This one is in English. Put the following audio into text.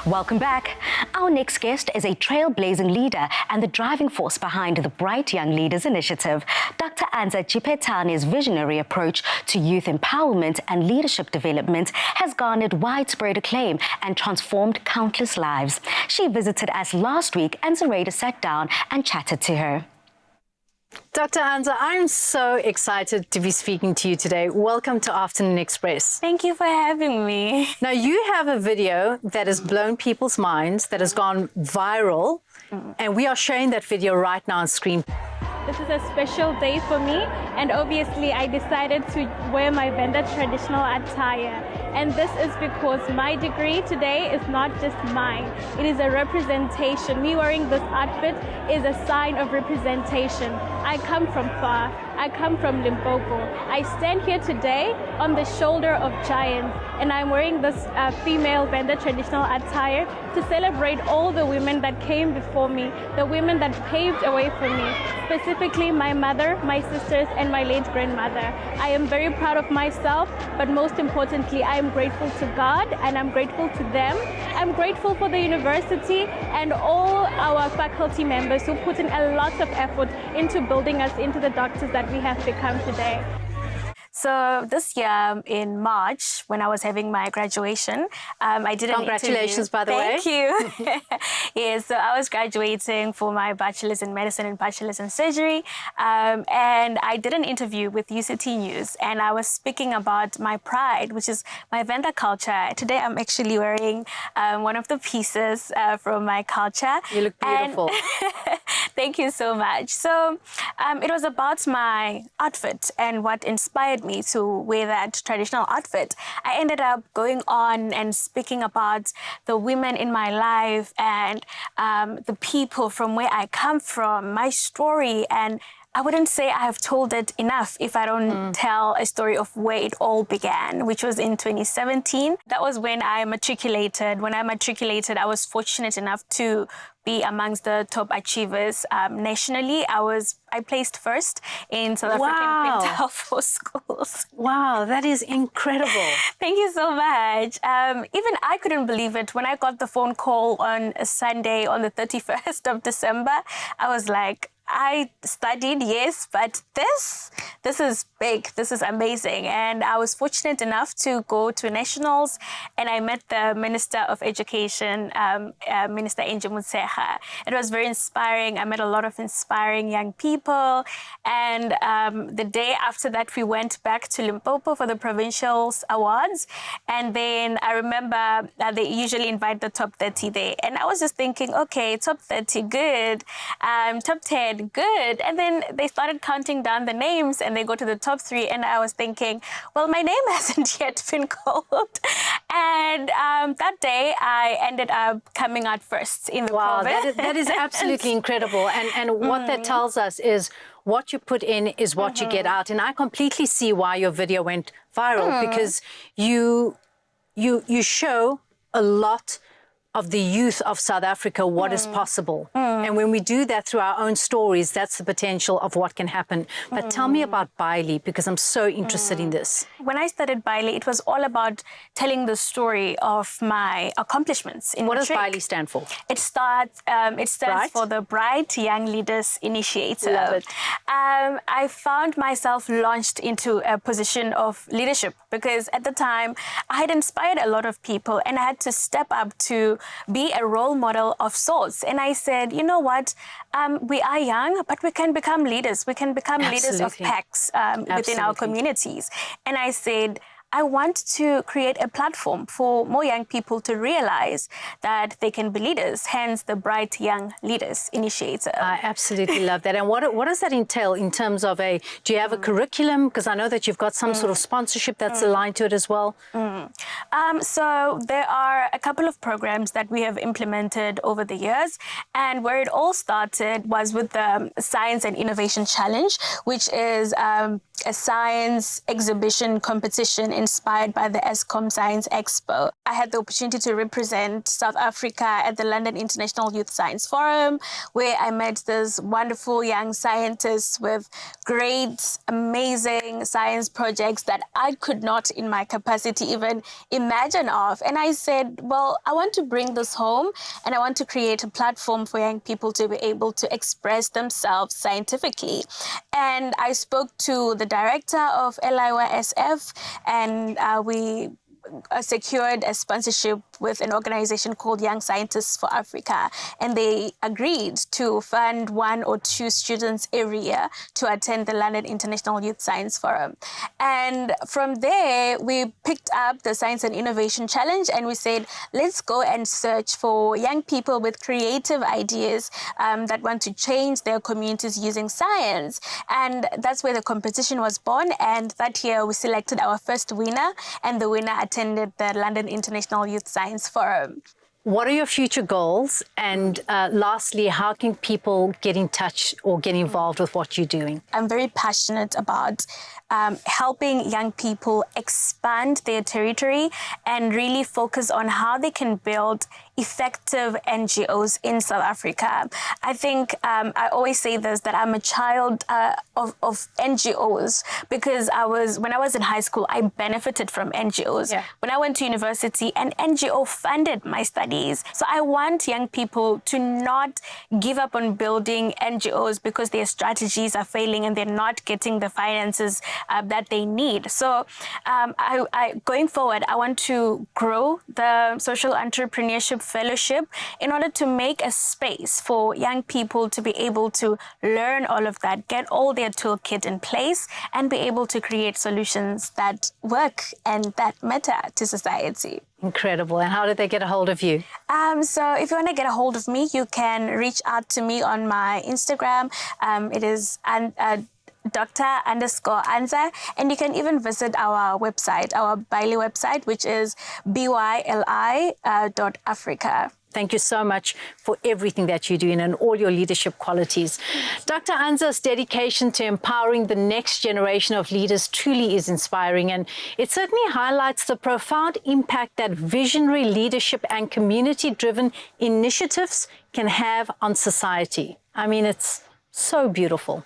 Welcome back. Our next guest is a trailblazing leader and the driving force behind the Bright Young Leaders Initiative. Dr. Anza Tshipetane's visionary approach to youth empowerment and leadership development has garnered widespread acclaim and transformed countless lives. She visited us last week and Zoraida sat down and chatted to her. Dr. Anza, I'm so excited to be speaking to you today. Welcome to Afternoon Express. Thank you for having me. Now, you have a video that has blown people's minds, that has gone viral, and we are showing that video right now on screen. This is a special day for me, and obviously I decided to wear my Venda traditional attire. And this is because my degree today is not just mine, it is a representation. Me wearing this outfit is a sign of representation. I come from far, I come from Limpopo. I stand here today on the shoulder of giants, and I'm wearing this female Venda traditional attire to celebrate all the women that came before me, the women that paved a way for me, specifically my mother, my sisters, and my late grandmother. I am very proud of myself, but most importantly, I am grateful to God and I'm grateful to them. I'm grateful for the university and all our faculty members who put in a lot of effort into building us into the doctors that we have become today. So this year in March, when I was having my graduation, I did an Congratulations, by the way. Thank you. Yes, so I was graduating for my bachelor's in medicine and bachelor's in surgery. And I did an interview with UCT News, and I was speaking about my pride, which is my Venda culture. Today, I'm actually wearing one of the pieces from my culture. You look beautiful. Thank you so much. So it was about my outfit and what inspired me to wear that traditional outfit. I ended up going on and speaking about the women in my life and the people from where I come from, my story, and I wouldn't say I have told it enough if I don't tell a story of where it all began, which was in 2017. That was when I matriculated. When I matriculated, I was fortunate enough to be amongst the top achievers nationally. I placed first in South African quintile for schools. Wow, that is incredible. Thank you so much. Even I couldn't believe it. When I got the phone call on a Sunday on the 31st of December, I was like, I studied, yes, but this is big. This is amazing. And I was fortunate enough to go to nationals, and I met the Minister of Education, Minister Anza Motshekga. It was very inspiring. I met a lot of inspiring young people. And the day after that, we went back to Limpopo for the Provincials Awards. And then I remember they usually invite the top 30 there. And I was just thinking, okay, top 30, good. Top 10, good. And then they started counting down the names and they go to the top 3. And I was thinking, well, my name hasn't yet been called. And that day I ended up coming out first in the province. That is absolutely incredible. And what that tells us is what you put in is what you get out. And I completely see why your video went viral, because you show a lot of the youth of South Africa what is possible. And when we do that through our own stories, that's the potential of what can happen. But tell me about Bailey, because I'm so interested in this. When I started Bailey, it was all about telling the story of my accomplishments. What does Bailey stand for? It stands for the Bright Young Leaders Initiative. Love it. I found myself launched into a position of leadership because at the time I had inspired a lot of people and I had to step up to be a role model of sorts. And I said, you know what, we are young, but we can become leaders. We can become leaders of packs within our communities. And I said, I want to create a platform for more young people to realize that they can be leaders, hence the Bright Young Leaders Initiative. I absolutely love that. And what does that entail in terms of do you have a curriculum? Because I know that you've got some sort of sponsorship that's aligned to it as well. So there are a couple of programs that we have implemented over the years. And where it all started was with the Science and Innovation Challenge, which is a science exhibition competition inspired by the ESCOM Science Expo. I had the opportunity to represent South Africa at the London International Youth Science Forum, where I met these wonderful young scientists with great, amazing science projects that I could not in my capacity even imagine of. And I said, well, I want to bring this home and I want to create a platform for young people to be able to express themselves scientifically. And I spoke to the director of LIYSF, and we secured a sponsorship with an organization called Young Scientists for Africa, and they agreed to fund 1 or 2 students every year to attend the London International Youth Science Forum. And from there, we picked up the Science and Innovation Challenge, and we said, let's go and search for young people with creative ideas that want to change their communities using science. And that's where the competition was born. And that year, we selected our first winner, and the winner attended the London International Youth Science Forum. What are your future goals? And lastly, how can people get in touch or get involved with what you're doing? I'm very passionate about helping young people expand their territory and really focus on how they can build effective NGOs in South Africa. I think I always say this, that I'm a child of NGOs, because when I was in high school, I benefited from NGOs. Yeah. When I went to university, an NGO funded my studies. So I want young people to not give up on building NGOs because their strategies are failing and they're not getting the finances that they need. So going forward, I want to grow the Social Entrepreneurship Fellowship in order to make a space for young people to be able to learn all of that, get all their toolkit in place, and be able to create solutions that work and that matter to society. Incredible. And how did they get a hold of you? So if you want to get a hold of me, you can reach out to me on my Instagram. It is Dr._Anza, and you can even visit our website, our Bailey website, which is byli.africa. Thank you so much for everything that you're doing and all your leadership qualities. Dr. Anza's dedication to empowering the next generation of leaders truly is inspiring, and it certainly highlights the profound impact that visionary leadership and community-driven initiatives can have on society. I mean, it's so beautiful.